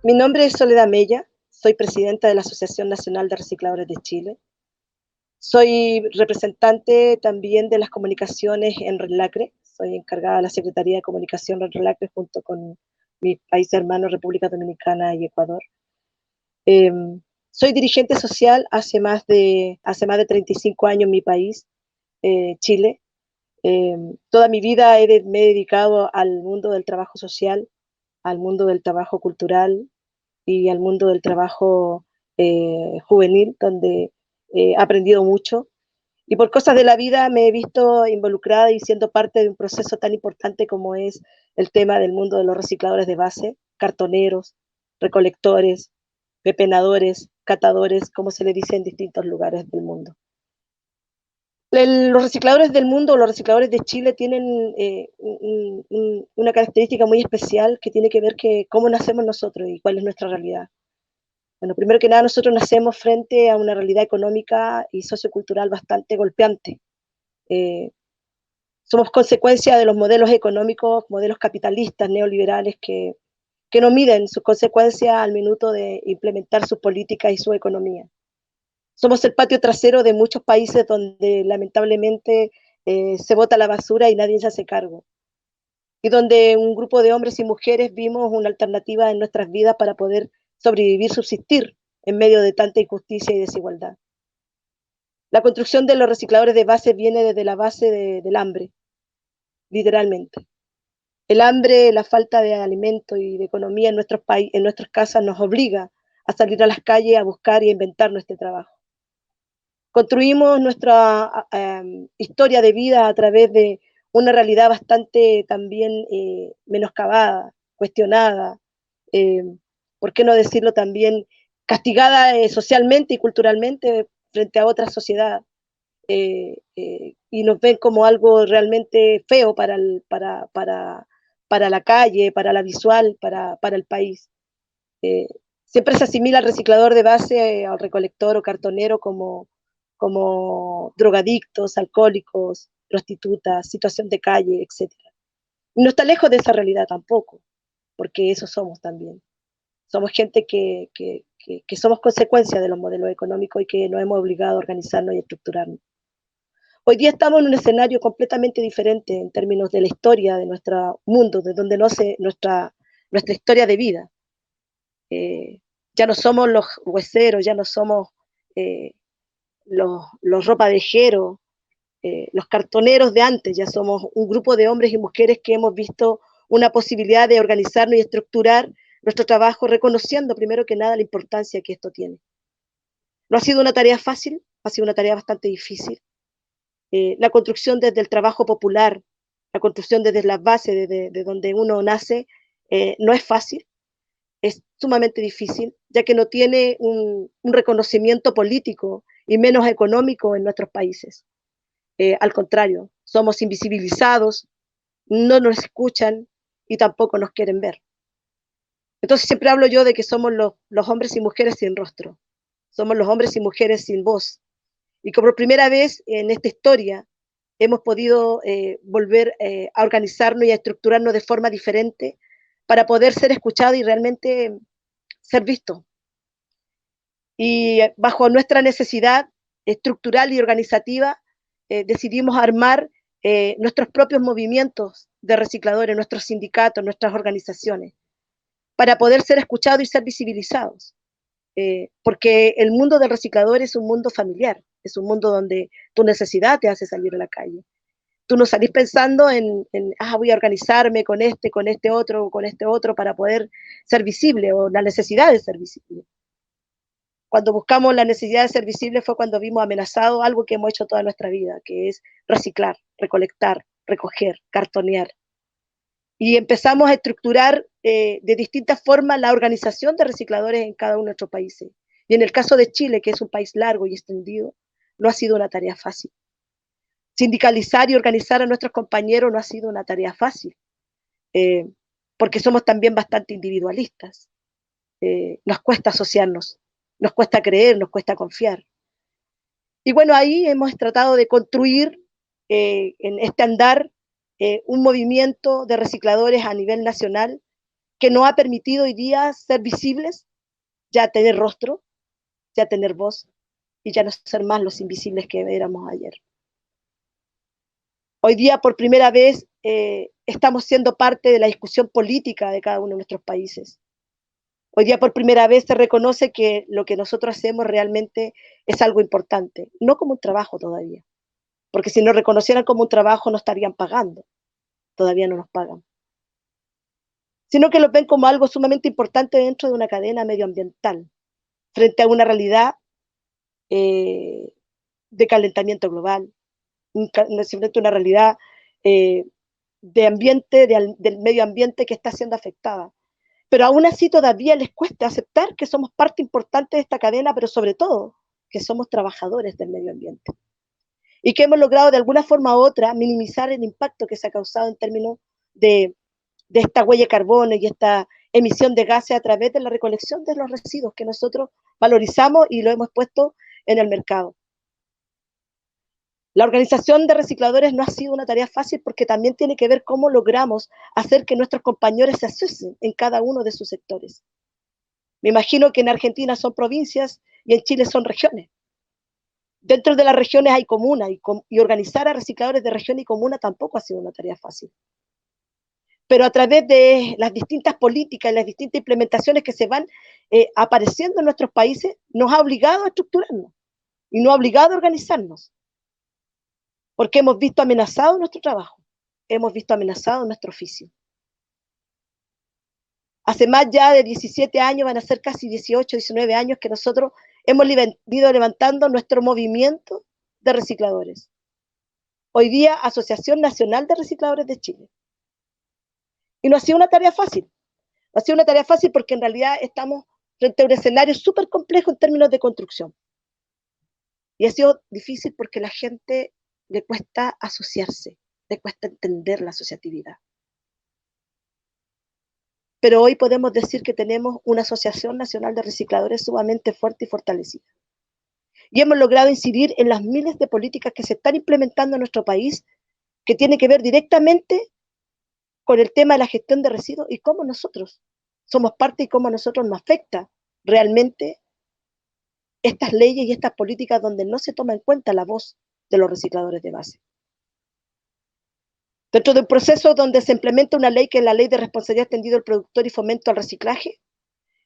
Mi nombre es Soledad Mella, soy presidenta de la Asociación Nacional de Recicladores de Chile. Soy representante también de las comunicaciones en Renlacre. Soy encargada de la Secretaría de Comunicación de Renlacre junto con mis países hermanos, República Dominicana y Ecuador. Eh, Soy dirigente social hace más de 35 años en mi país, Chile. Toda mi vida me he dedicado al mundo del trabajo social, al mundo del trabajo cultural, y al mundo del trabajo juvenil, donde he aprendido mucho. Y por cosas de la vida me he visto involucrada y siendo parte de un proceso tan importante como es el tema del mundo de los recicladores de base, cartoneros, recolectores, pepenadores, catadores, como se le dice en distintos lugares del mundo. Los recicladores del mundo, los recicladores de Chile tienen una característica muy especial que tiene que ver que cómo nacemos nosotros y cuál es nuestra realidad. Bueno, primero que nada, nosotros nacemos frente a una realidad económica y sociocultural bastante golpeante. Eh, Somos consecuencia de los modelos económicos, modelos capitalistas, neoliberales, que no miden sus consecuencias al minuto de implementar sus políticas y su economía. Somos el patio trasero de muchos países donde lamentablemente se bota la basura y nadie se hace cargo. Y donde un grupo de hombres y mujeres vimos una alternativa en nuestras vidas para poder sobrevivir, subsistir en medio de tanta injusticia y desigualdad. La construcción de los recicladores de base viene desde la base del hambre, literalmente. El hambre, la falta de alimento y de economía en nuestras casas nos obliga a salir a las calles a buscar y a inventar nuestro trabajo. Construimos nuestra historia de vida a través de una realidad bastante también menoscabada, cuestionada, eh, ¿por qué no decirlo también? Castigada socialmente y culturalmente frente a otra sociedad. Y nos ven como algo realmente feo para la calle, para la visual, para el país. Eh, Siempre se asimila al reciclador de base, al recolector o cartonero como drogadictos, alcohólicos, prostitutas, situación de calle, etcétera. Y no está lejos de esa realidad tampoco, porque eso somos también. Somos gente que somos consecuencia de los modelos económicos y que nos hemos obligado a organizarnos y estructurarnos. Hoy día estamos en un escenario completamente diferente en términos de la historia de nuestro mundo, de donde nace nuestra historia de vida. Eh, ya no somos los hueseros, ya no somos eh, los ropavejeros, los cartoneros de antes, ya somos un grupo de hombres y mujeres que hemos visto una posibilidad de organizarnos y estructurar nuestro trabajo, reconociendo primero que nada la importancia que esto tiene. No ha sido una tarea fácil, ha sido una tarea bastante difícil. La construcción desde el trabajo popular, la construcción desde las bases, de donde uno nace, no es fácil, es sumamente difícil, ya que no tiene un reconocimiento político y menos económico en nuestros países. Al contrario, somos invisibilizados, no nos escuchan y tampoco nos quieren ver. Entonces siempre hablo yo de que somos los hombres y mujeres sin rostro, somos los hombres y mujeres sin voz. Y que por primera vez en esta historia hemos podido volver a organizarnos y a estructurarnos de forma diferente para poder ser escuchados y realmente ser vistos. Y bajo nuestra necesidad estructural y organizativa, decidimos armar nuestros propios movimientos de recicladores, nuestros sindicatos, nuestras organizaciones, para poder ser escuchados y ser visibilizados. Porque el mundo del reciclador es un mundo familiar, es un mundo donde tu necesidad te hace salir a la calle. Tú no salís pensando voy a organizarme con este otro para poder ser visible o la necesidad de ser visible. Cuando buscamos la necesidad de ser visible fue cuando vimos amenazado algo que hemos hecho toda nuestra vida, que es reciclar, recolectar, recoger, cartonear. Y empezamos a estructurar de distintas formas la organización de recicladores en cada uno de nuestros países. Y en el caso de Chile, que es un país largo y extendido, no ha sido una tarea fácil. Sindicalizar y organizar a nuestros compañeros no ha sido una tarea fácil, eh, porque somos también bastante individualistas. Nos cuesta asociarnos, nos cuesta creer, nos cuesta confiar. Y bueno, ahí hemos tratado de construir en este andar un movimiento de recicladores a nivel nacional que nos ha permitido hoy día ser visibles, ya tener rostro, ya tener voz y ya no ser más los invisibles que éramos ayer. Hoy día, por primera vez, estamos siendo parte de la discusión política de cada uno de nuestros países. Hoy día, por primera vez, se reconoce que lo que nosotros hacemos realmente es algo importante, no como un trabajo todavía, porque si nos reconocieran como un trabajo, nos estarían pagando. Todavía no nos pagan. Sino que lo ven como algo sumamente importante dentro de una cadena medioambiental, frente a una realidad de calentamiento global, frente a una realidad eh, de ambiente, del medio ambiente que está siendo afectada. Pero aún así todavía les cuesta aceptar que somos parte importante de esta cadena, pero sobre todo que somos trabajadores del medio ambiente. Y que hemos logrado de alguna forma u otra minimizar el impacto que se ha causado en términos de esta huella de carbono y esta emisión de gases a través de la recolección de los residuos que nosotros valorizamos y lo hemos puesto en el mercado. La organización de recicladores no ha sido una tarea fácil porque también tiene que ver cómo logramos hacer que nuestros compañeros se asocien en cada uno de sus sectores. Me imagino que en Argentina son provincias y en Chile son regiones. Dentro de las regiones hay comunas y organizar a recicladores de región y comuna tampoco ha sido una tarea fácil. Pero a través de las distintas políticas y las distintas implementaciones que se van apareciendo en nuestros países, nos ha obligado a estructurarnos y nos ha obligado a organizarnos, porque hemos visto amenazado nuestro trabajo, hemos visto amenazado nuestro oficio. Hace más ya de 17 años, van a ser casi 18, 19 años que nosotros hemos ido levantando nuestro movimiento de recicladores. Hoy día, Asociación Nacional de Recicladores de Chile. Y no ha sido una tarea fácil. No ha sido una tarea fácil porque en realidad estamos frente a un escenario súper complejo en términos de construcción. Y ha sido difícil porque a la gente le cuesta asociarse, le cuesta entender la asociatividad. Pero hoy podemos decir que tenemos una Asociación Nacional de Recicladores sumamente fuerte y fortalecida. Y hemos logrado incidir en las miles de políticas que se están implementando en nuestro país, que tiene que ver directamente con el tema de la gestión de residuos y cómo nosotros somos parte y cómo a nosotros nos afecta realmente estas leyes y estas políticas donde no se toma en cuenta la voz de los recicladores de base. Dentro de un proceso donde se implementa una ley que es la Ley de Responsabilidad Extendida del Productor y Fomento al Reciclaje,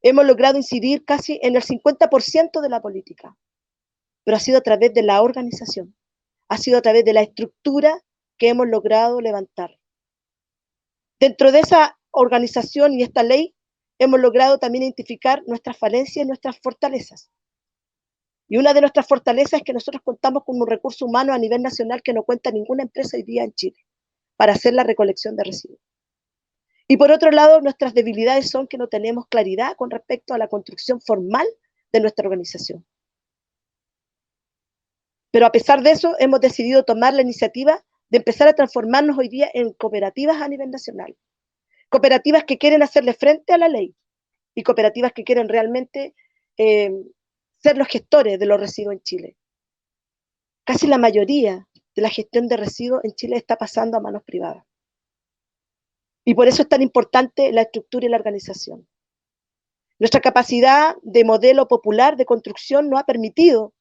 hemos logrado incidir casi en el 50% de la política, pero ha sido a través de la organización, ha sido a través de la estructura que hemos logrado levantar. Dentro de esa organización y esta ley, hemos logrado también identificar nuestras falencias y nuestras fortalezas. Y una de nuestras fortalezas es que nosotros contamos con un recurso humano a nivel nacional que no cuenta ninguna empresa hoy día en Chile para hacer la recolección de residuos. Y por otro lado, nuestras debilidades son que no tenemos claridad con respecto a la construcción formal de nuestra organización. Pero a pesar de eso, hemos decidido tomar la iniciativa de empezar a transformarnos hoy día en cooperativas a nivel nacional. Cooperativas que quieren hacerle frente a la ley y cooperativas que quieren realmente ser los gestores de los residuos en Chile. Casi la mayoría de la gestión de residuos en Chile está pasando a manos privadas. Y por eso es tan importante la estructura y la organización. Nuestra capacidad de modelo popular de construcción nos ha permitido,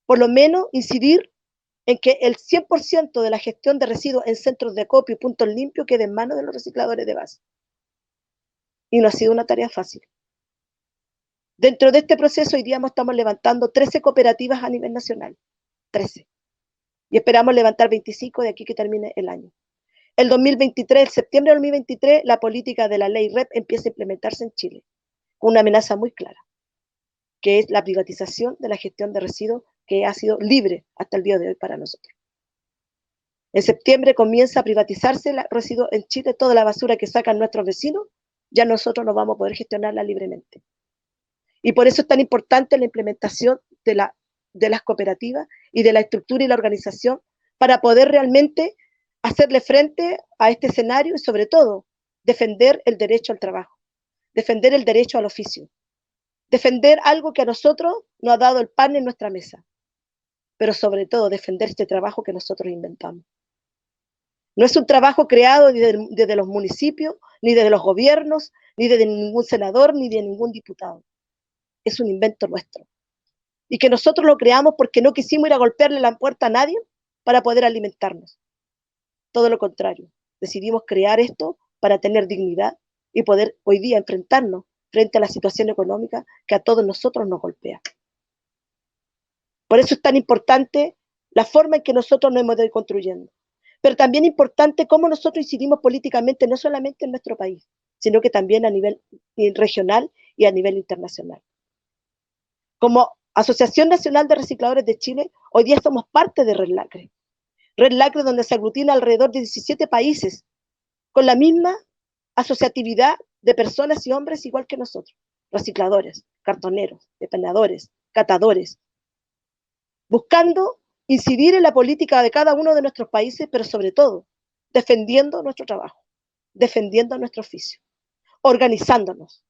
por lo menos, incidir en que el 100% de la gestión de residuos en centros de acopio y puntos limpios quede en manos de los recicladores de base. Y no ha sido una tarea fácil. Dentro de este proceso, hoy día estamos levantando 13 cooperativas a nivel nacional. 13. Y esperamos levantar 25 de aquí que termine el año. El 2023, el septiembre del 2023, la política de la ley REP empieza a implementarse en Chile, con una amenaza muy clara, que es la privatización de la gestión de residuos que ha sido libre hasta el día de hoy para nosotros. En septiembre comienza a privatizarse el residuo en Chile, toda la basura que sacan nuestros vecinos, ya nosotros no vamos a poder gestionarla libremente. Y por eso es tan importante la implementación de las cooperativas y de la estructura y la organización para poder realmente hacerle frente a este escenario y sobre todo defender el derecho al trabajo, defender el derecho al oficio, defender algo que a nosotros nos ha dado el pan en nuestra mesa, pero sobre todo defender este trabajo que nosotros inventamos. No es un trabajo creado desde los municipios, ni desde los gobiernos, ni desde ningún senador, ni de ningún diputado. Es un invento nuestro. Y que nosotros lo creamos porque no quisimos ir a golpearle la puerta a nadie para poder alimentarnos. Todo lo contrario. Decidimos crear esto para tener dignidad y poder hoy día enfrentarnos frente a la situación económica que a todos nosotros nos golpea. Por eso es tan importante la forma en que nosotros nos hemos ido construyendo. Pero también importante cómo nosotros incidimos políticamente, no solamente en nuestro país, sino que también a nivel regional y a nivel internacional. Como Asociación Nacional de Recicladores de Chile, hoy día somos parte de Red Lacre. Red Lacre, donde se aglutina alrededor de 17 países, con la misma asociatividad de personas y hombres igual que nosotros, recicladores, cartoneros, depenadores, catadores, buscando incidir en la política de cada uno de nuestros países, pero sobre todo, defendiendo nuestro trabajo, defendiendo nuestro oficio, organizándonos,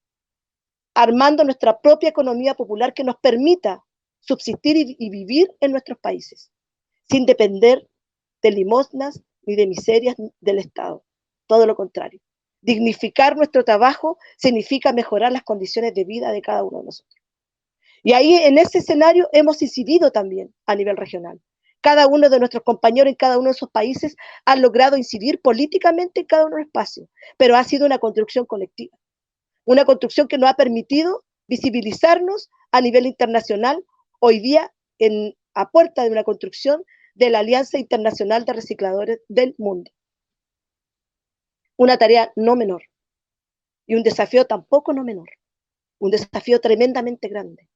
armando nuestra propia economía popular que nos permita subsistir y vivir en nuestros países, sin depender de limosnas ni de miserias del Estado. Todo lo contrario. Dignificar nuestro trabajo significa mejorar las condiciones de vida de cada uno de nosotros. Y ahí en ese escenario hemos incidido también a nivel regional. Cada uno de nuestros compañeros en cada uno de esos países han logrado incidir políticamente en cada uno de los espacios, pero ha sido una construcción colectiva, una construcción que nos ha permitido visibilizarnos a nivel internacional, hoy día a puerta de una construcción de la Alianza Internacional de Recicladores del Mundo. Una tarea no menor y un desafío tampoco no menor, un desafío tremendamente grande.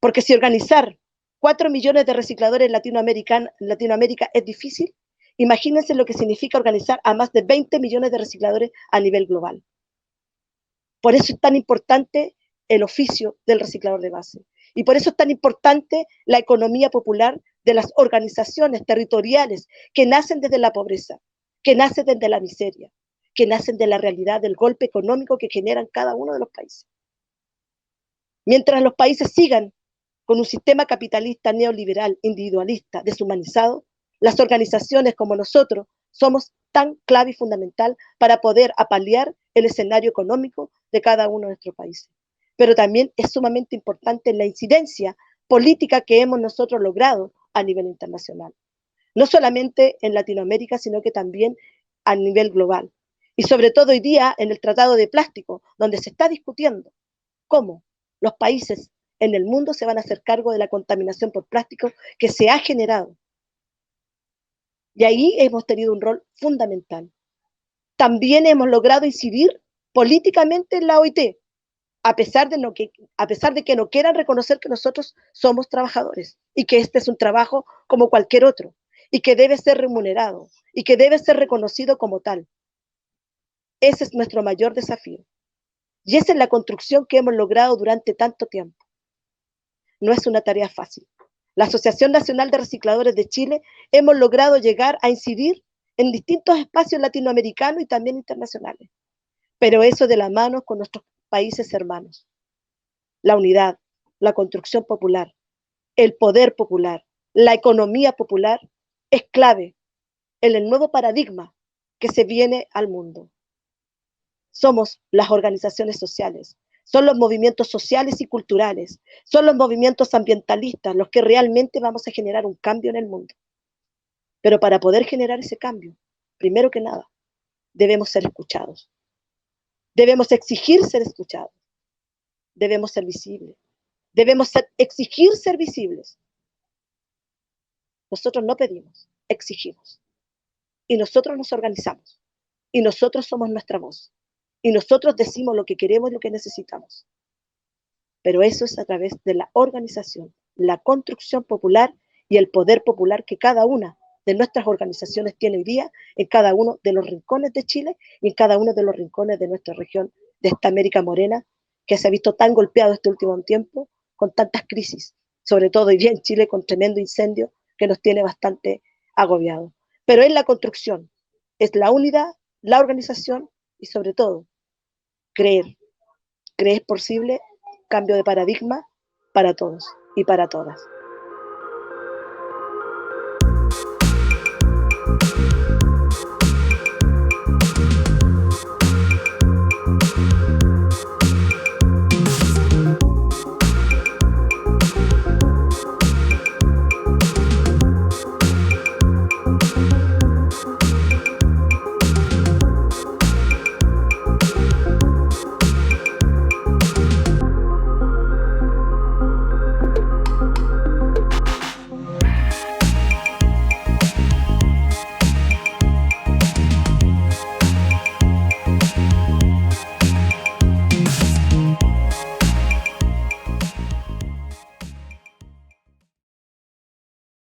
Porque si organizar 4 millones de recicladores en Latinoamérica es difícil, imagínense lo que significa organizar a más de 20 millones de recicladores a nivel global. Por eso es tan importante el oficio del reciclador de base. Y por eso es tan importante la economía popular de las organizaciones territoriales que nacen desde la pobreza, que nacen desde la miseria, que nacen de la realidad del golpe económico que generan cada uno de los países. Mientras los países sigan con un sistema capitalista neoliberal, individualista, deshumanizado, las organizaciones como nosotros somos tan clave y fundamental para poder apalear el escenario económico de cada uno de nuestros países. Pero también es sumamente importante la incidencia política que hemos nosotros logrado a nivel internacional. No solamente en Latinoamérica, sino que también a nivel global. Y sobre todo hoy día en el Tratado de Plástico, donde se está discutiendo cómo los países en el mundo se van a hacer cargo de la contaminación por plástico que se ha generado. Y ahí hemos tenido un rol fundamental. También hemos logrado incidir políticamente en la OIT, a pesar de que no quieran reconocer que nosotros somos trabajadores y que este es un trabajo como cualquier otro y que debe ser remunerado y que debe ser reconocido como tal. Ese es nuestro mayor desafío. Y esa es la construcción que hemos logrado durante tanto tiempo. No es una tarea fácil. La Asociación Nacional de Recicladores de Chile hemos logrado llegar a incidir en distintos espacios latinoamericanos y también internacionales, pero eso de la mano con nuestros países hermanos. La unidad, la construcción popular, el poder popular, la economía popular es clave en el nuevo paradigma que se viene al mundo. Somos las organizaciones sociales, son los movimientos sociales y culturales, son los movimientos ambientalistas los que realmente vamos a generar un cambio en el mundo. Pero para poder generar ese cambio, primero que nada, debemos ser escuchados. Debemos exigir ser escuchados. Debemos ser visibles. Exigir ser visibles. Nosotros no pedimos, exigimos. Y nosotros nos organizamos. Y nosotros somos nuestra voz. Y nosotros decimos lo que queremos y lo que necesitamos. Pero eso es a través de la organización, la construcción popular y el poder popular que cada una de nuestras organizaciones tiene hoy día en cada uno de los rincones de Chile y en cada uno de los rincones de nuestra región, de esta América Morena, que se ha visto tan golpeado este último tiempo con tantas crisis, sobre todo hoy día en Chile con tremendo incendio que nos tiene bastante agobiados. Pero es la construcción, es la unidad, la organización y sobre todo creer posible cambio de paradigma para todos y para todas.